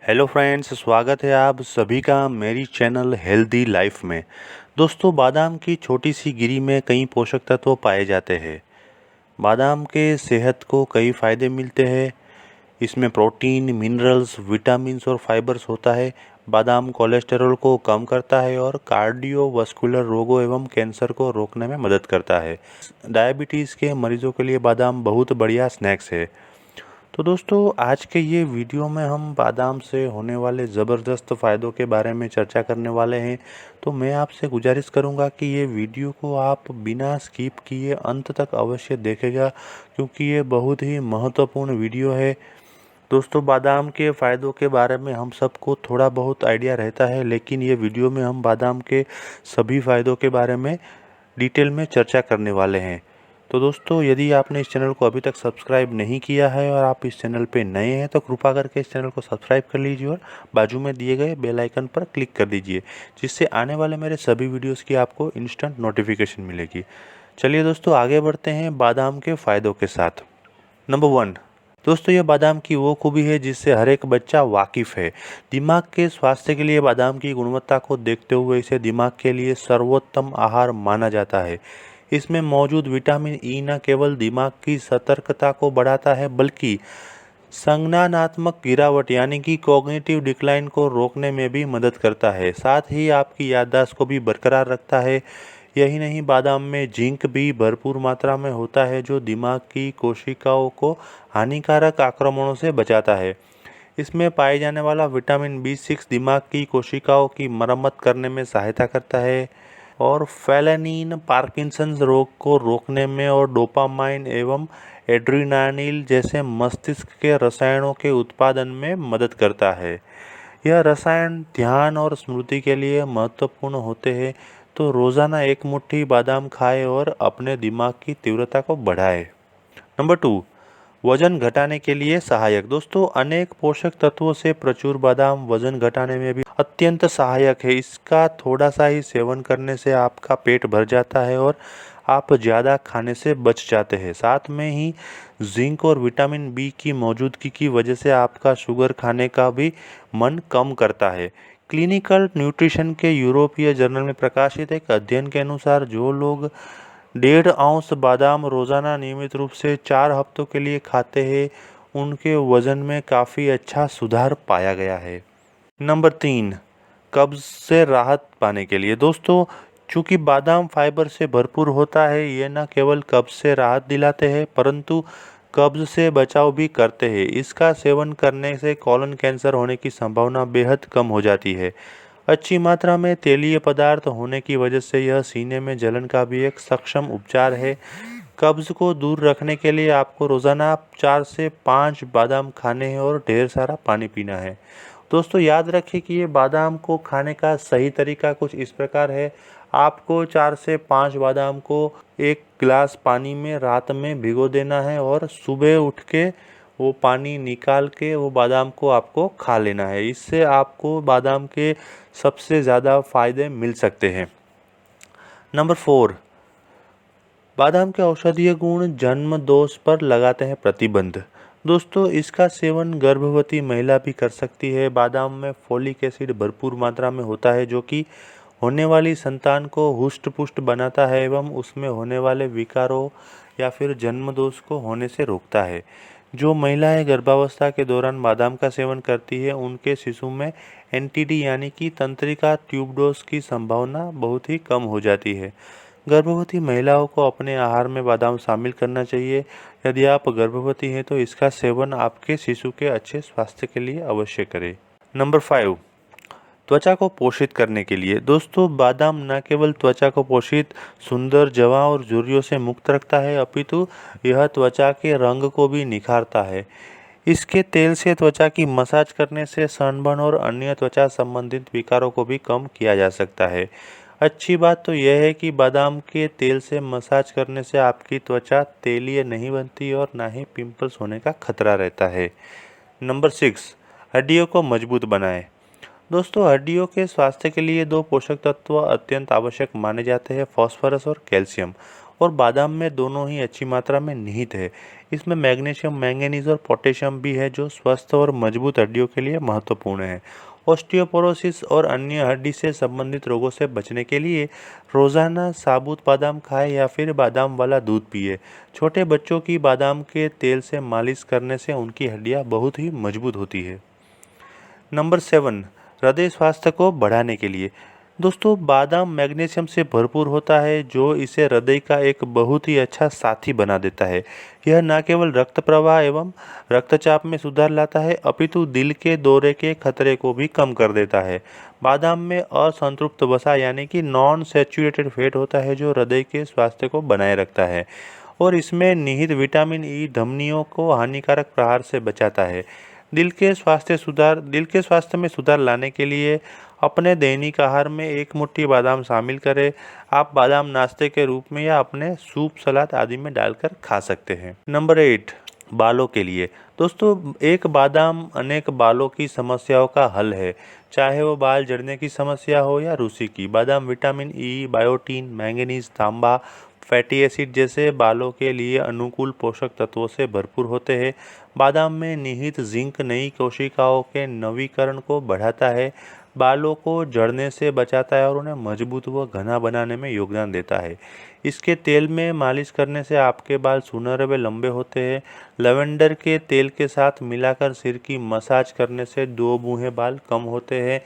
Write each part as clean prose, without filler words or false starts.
Hello friends, स्वागत है आप सभी का मेरी चैनल हेल्दी लाइफ में। दोस्तों, बादाम की छोटी सी गिरी में कई पोषक तत्व पाए जाते हैं। बादाम के सेहत को कई फ़ायदे मिलते हैं। इसमें प्रोटीन, मिनरल्स, विटामिन्स और फाइबर्स होता है। बादाम कोलेस्टेरॉल को कम करता है और कार्डियोवास्कुलर रोगों एवं कैंसर को रोकने में मदद करता है। डायबिटीज़ के मरीजों के लिए बादाम बहुत बढ़िया स्नैक्स है। तो दोस्तों, आज के ये वीडियो में हम बादाम से होने वाले ज़बरदस्त फ़ायदों के बारे में चर्चा करने वाले हैं। तो मैं आपसे गुजारिश करूंगा कि ये वीडियो को आप बिना स्किप किए अंत तक अवश्य देखेगा, क्योंकि ये बहुत ही महत्वपूर्ण वीडियो है। दोस्तों, बादाम के फ़ायदों के बारे में हम सबको थोड़ा बहुत आइडिया रहता है, लेकिन ये वीडियो में हम बादाम के सभी फ़ायदों के बारे में डिटेल में चर्चा करने वाले हैं। तो दोस्तों, यदि आपने इस चैनल को अभी तक सब्सक्राइब नहीं किया है और आप इस चैनल पे नए हैं तो कृपा करके इस चैनल को सब्सक्राइब कर लीजिए और बाजू में दिए गए बेल आइकन पर क्लिक कर दीजिए, जिससे आने वाले मेरे सभी वीडियोस की आपको इंस्टेंट नोटिफिकेशन मिलेगी। चलिए दोस्तों, आगे बढ़ते हैं बादाम के फ़ायदों के साथ। नंबर 1, दोस्तों, ये बादाम की वो खूबी है जिससे हर एक बच्चा वाकिफ़ है। दिमाग के स्वास्थ्य के लिए बादाम की गुणवत्ता को देखते हुए इसे दिमाग के लिए सर्वोत्तम आहार माना जाता है। इसमें मौजूद विटामिन ई न केवल दिमाग की सतर्कता को बढ़ाता है, बल्कि संज्ञानात्मक गिरावट यानी कि कॉग्निटिव डिक्लाइन को रोकने में भी मदद करता है। साथ ही आपकी याददाश्त को भी बरकरार रखता है। यही नहीं, बादाम में जिंक भी भरपूर मात्रा में होता है, जो दिमाग की कोशिकाओं को हानिकारक आक्रमणों से बचाता है। इसमें पाए जाने वाला विटामिन B6 दिमाग की कोशिकाओं की मरम्मत करने में सहायता करता है और फेलेनिन पार्किंसंस रोग को रोकने में और डोपामाइन एवं एड्रेनालिन जैसे मस्तिष्क के रसायनों के उत्पादन में मदद करता है। यह रसायन ध्यान और स्मृति के लिए महत्वपूर्ण होते हैं। तो रोज़ाना एक मुट्ठी बादाम खाएं और अपने दिमाग की तीव्रता को बढ़ाएं। नंबर 2, वजन घटाने के लिए सहायक। दोस्तों, अनेक पोषक तत्वों से प्रचुर बादाम वजन घटाने में भी अत्यंत सहायक है। इसका थोड़ा सा ही सेवन करने से आपका पेट भर जाता है और आप ज़्यादा खाने से बच जाते हैं। साथ में ही जिंक और विटामिन बी की मौजूदगी की वजह से आपका शुगर खाने का भी मन कम करता है। क्लिनिकल न्यूट्रिशन के यूरोपीय जर्नल में प्रकाशित एक अध्ययन के अनुसार जो लोग 1.5 औंस बादाम रोज़ाना नियमित रूप से 4 हफ्तों के लिए खाते हैं, उनके वजन में काफ़ी अच्छा सुधार पाया गया है। नंबर 3, कब्ज़ से राहत पाने के लिए। दोस्तों, चूँकि बादाम फाइबर से भरपूर होता है, ये न केवल कब्ज़ से राहत दिलाते हैं, परंतु कब्ज़ से बचाव भी करते हैं। इसका सेवन करने से कॉलन कैंसर होने की संभावना बेहद कम हो जाती है। अच्छी मात्रा में तेलीय पदार्थ होने की वजह से यह सीने में जलन का भी एक सक्षम उपचार है। कब्ज़ को दूर रखने के लिए आपको रोज़ाना 4 से 5 बादाम खाने हैं और ढेर सारा पानी पीना है। दोस्तों, याद रखें कि ये बादाम को खाने का सही तरीका कुछ इस प्रकार है। आपको 4 से 5 बादाम को एक गिलास पानी में रात में भिगो देना है और सुबह उठ के वो पानी निकाल के वो बादाम को आपको खा लेना है। इससे आपको बादाम के सबसे ज़्यादा फ़ायदे मिल सकते हैं। नंबर 4, बादाम के औषधीय गुण जन्म दोष पर लगाते हैं प्रतिबंध। दोस्तों, इसका सेवन गर्भवती महिला भी कर सकती है। बादाम में फोलिक एसिड भरपूर मात्रा में होता है, जो कि होने वाली संतान को हुष्ट पुष्ट बनाता है एवं उसमें होने वाले विकारों या फिर जन्म दोष को होने से रोकता है। जो महिलाएं गर्भावस्था के दौरान बादाम का सेवन करती है, उनके शिशु में एनटीडी यानी कि तंत्रिका ट्यूबडोस की संभावना बहुत ही कम हो जाती है। गर्भवती महिलाओं को अपने आहार में बादाम शामिल करना चाहिए। यदि आप गर्भवती हैं तो इसका सेवन आपके शिशु के अच्छे स्वास्थ्य के लिए अवश्य करें। नंबर 5, त्वचा को पोषित करने के लिए। दोस्तों, बादाम न केवल त्वचा को पोषित, सुंदर, जवां और झुर्रियों से मुक्त रखता है, अपितु यह त्वचा के रंग को भी निखारता है। इसके तेल से त्वचा की मसाज करने से सनबर्न और अन्य त्वचा संबंधित विकारों को भी कम किया जा सकता है। अच्छी बात तो यह है कि बादाम के तेल से मसाज करने से आपकी त्वचा तेलीय नहीं बनती और ना ही पिंपल्स होने का खतरा रहता है। नंबर 6, हड्डियों को मजबूत बनाएं। दोस्तों, हड्डियों के स्वास्थ्य के लिए 2 पोषक तत्व अत्यंत आवश्यक माने जाते हैं, फास्फोरस और कैल्शियम। और बादाम में दोनों ही अच्छी मात्रा में निहित है। इसमें मैग्नीशियम, मैंगनीज और पोटेशियम भी है जो स्वस्थ और मजबूत हड्डियों के लिए महत्वपूर्ण है। ऑस्टियोपोरोसिस और अन्य हड्डी से संबंधित रोगों से बचने के लिए रोजाना साबुत बादाम खाएं या फिर बादाम वाला दूध पिए। छोटे बच्चों की बादाम के तेल से मालिश करने से उनकी हड्डियां बहुत ही मजबूत होती है। नंबर 7, हृदय स्वास्थ्य को बढ़ाने के लिए। दोस्तों, बादाम मैग्नीशियम से भरपूर होता है जो इसे हृदय का एक बहुत ही अच्छा साथी बना देता है। यह न केवल रक्त प्रवाह एवं रक्तचाप में सुधार लाता है अपितु दिल के दौरे के खतरे को भी कम कर देता है। बादाम में असंतृप्त वसा यानी कि नॉन सैचुरेटेड फैट होता है जो हृदय के स्वास्थ्य को बनाए रखता है और इसमें निहित विटामिन ई धमनियों को हानिकारक प्रहार से बचाता है। दिल के स्वास्थ्य में सुधार लाने के लिए अपने दैनिक आहार में एक मुट्ठी बादाम शामिल करें। आप बादाम नाश्ते के रूप में या अपने सूप, सलाद आदि में डालकर खा सकते हैं। नंबर 8, बालों के लिए। दोस्तों, एक बादाम अनेक बालों की समस्याओं का हल है, चाहे वो बाल झड़ने की समस्या हो या रूसी की। बादाम विटामिन ई, बायोटीन, मैंगनीज, तांबा, फैटी एसिड जैसे बालों के लिए अनुकूल पोषक तत्वों से भरपूर होते हैं। बादाम में निहित जिंक नई कोशिकाओं के नवीकरण को बढ़ाता है, बालों को झड़ने से बचाता है और उन्हें मजबूत व घना बनाने में योगदान देता है। इसके तेल में मालिश करने से आपके बाल सुनहरे व लंबे होते हैं। लवेंडर के तेल के साथ मिलाकर सिर की मसाज करने से 2 बूहे बाल कम होते हैं,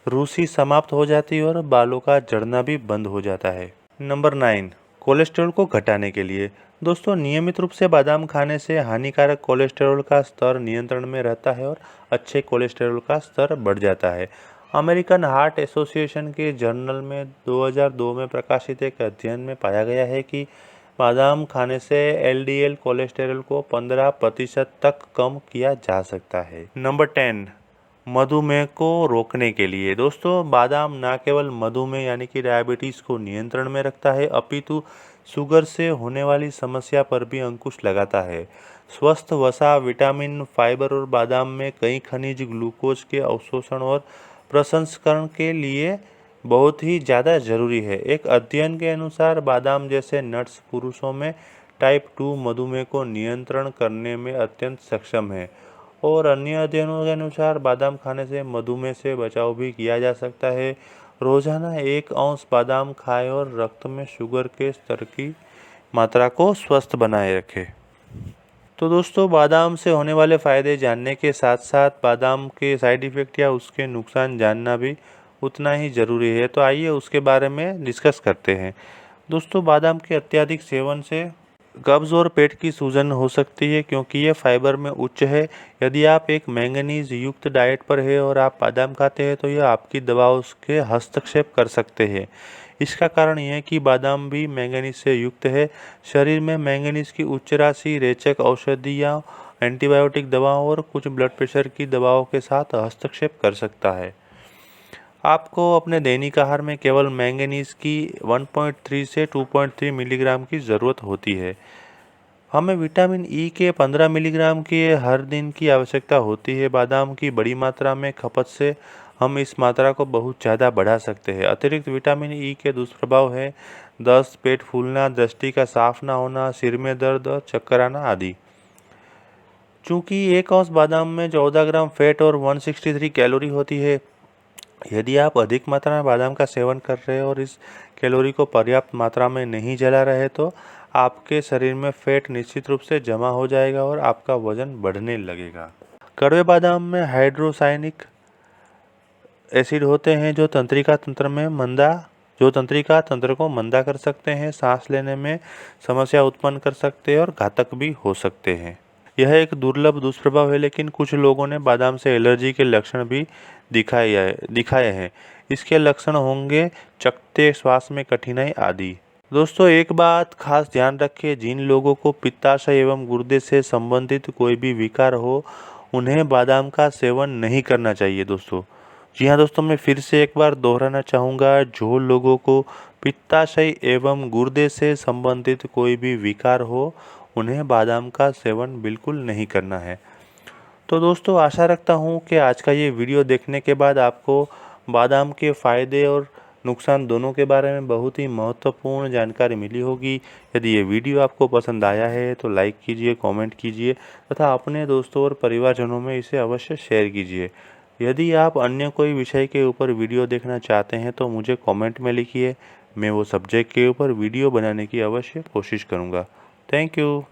रूसी समाप्त हो जाती है और बालों का झड़ना भी बंद हो जाता है। नंबर 9, कोलेस्ट्रॉल को घटाने के लिए। दोस्तों, नियमित रूप से बादाम खाने से हानिकारक कोलेस्ट्रॉल का स्तर नियंत्रण में रहता है और अच्छे कोलेस्ट्रॉल का स्तर बढ़ जाता है। अमेरिकन हार्ट एसोसिएशन के जर्नल में 2002 में प्रकाशित एक अध्ययन में पाया गया है कि बादाम खाने से एलडीएल कोलेस्ट्रॉल को 15% तक कम किया जा सकता है। नंबर 10, मधुमेह को रोकने के लिए। दोस्तों, बादाम न केवल मधुमेह यानी कि डायबिटीज़ को नियंत्रण में रखता है अपितु शुगर से होने वाली समस्या पर भी अंकुश लगाता है। स्वस्थ वसा, विटामिन, फाइबर और बादाम में कई खनिज ग्लूकोज के अवशोषण और प्रसंस्करण के लिए बहुत ही ज़्यादा जरूरी है। एक अध्ययन के अनुसार बादाम जैसे नट्स पुरुषों में टाइप 2 मधुमेह को नियंत्रण करने में अत्यंत सक्षम है और अन्य अध्ययनों के अनुसार बादाम खाने से मधुमेह से बचाव भी किया जा सकता है। रोजाना 1 औंस बादाम खाएं और रक्त में शुगर के स्तर की मात्रा को स्वस्थ बनाए रखें। तो दोस्तों, बादाम से होने वाले फ़ायदे जानने के साथ साथ बादाम के साइड इफ़ेक्ट या उसके नुकसान जानना भी उतना ही ज़रूरी है। तो आइए उसके बारे में डिस्कस करते हैं। दोस्तों, बादाम के अत्यधिक सेवन से कब्ज़ और पेट की सूजन हो सकती है क्योंकि ये फाइबर में उच्च है। यदि आप एक मैंगनीज युक्त डाइट पर है और आप बादाम खाते हैं तो यह आपकी दवाओं के हस्तक्षेप कर सकते हैं। इसका कारण यह है कि बादाम भी मैंगनीज से युक्त है। शरीर में मैंगनीज की उच्च राशि रेचक औषधियाँ, एंटीबायोटिक दवाओं और कुछ ब्लड प्रेशर की दवाओं के साथ हस्तक्षेप कर सकता है। आपको अपने दैनिक आहार में केवल मैंगनीज की 1.3 से 2.3 मिलीग्राम की ज़रूरत होती है। हमें विटामिन ई के 15 मिलीग्राम की हर दिन की आवश्यकता होती है। बादाम की बड़ी मात्रा में खपत से हम इस मात्रा को बहुत ज़्यादा बढ़ा सकते हैं। अतिरिक्त विटामिन ई के दुष्प्रभाव हैं दस्त, पेट फूलना, दृष्टि का साफ ना होना, सिर में दर्द और चक्कर आना आदि। चूँकि 1 औंस बादाम में 14 ग्राम फैट और 163 कैलोरी होती है, यदि आप अधिक मात्रा में बादाम का सेवन कर रहे हैं और इस कैलोरी को पर्याप्त मात्रा में नहीं जला रहे तो आपके शरीर में फैट निश्चित रूप से जमा हो जाएगा और आपका वजन बढ़ने लगेगा। कड़वे बादाम में हाइड्रोसायनिक एसिड होते हैं जो तंत्रिका तंत्र को मंदा कर सकते हैं, सांस लेने में समस्या उत्पन्न कर सकते हैं और घातक भी हो सकते हैं। यह एक दुर्लभ दुष्प्रभाव है, लेकिन कुछ लोगों ने बादाम से एलर्जी के लक्षण भी दिखाए हैं। इसके लक्षण होंगे चकत्ते, श्वास में कठिनाई आदि। दोस्तों, एक बात खास ध्यान रखें, जिन लोगों को पित्ताशय एवं गुर्दे से संबंधित कोई भी विकार हो उन्हें बादाम का सेवन नहीं करना चाहिए। दोस्तों, जी हाँ दोस्तों, मैं फिर से एक बार दोहराना चाहूँगा, जो लोगों को पित्ताशय एवं गुर्दे से संबंधित कोई भी विकार हो उन्हें बादाम का सेवन बिल्कुल नहीं करना है। तो दोस्तों, आशा रखता हूँ कि आज का ये वीडियो देखने के बाद आपको बादाम के फ़ायदे और नुकसान दोनों के बारे में बहुत ही महत्वपूर्ण जानकारी मिली होगी। यदि ये वीडियो आपको पसंद आया है तो लाइक कीजिए, कमेंट कीजिए तथा अपने दोस्तों और परिवारजनों में इसे अवश्य शेयर कीजिए। यदि आप अन्य कोई विषय के ऊपर वीडियो देखना चाहते हैं तो मुझे कमेंट में लिखिए। मैं वो सब्जेक्ट के ऊपर वीडियो बनाने की अवश्य कोशिश करूँगा। Thank you.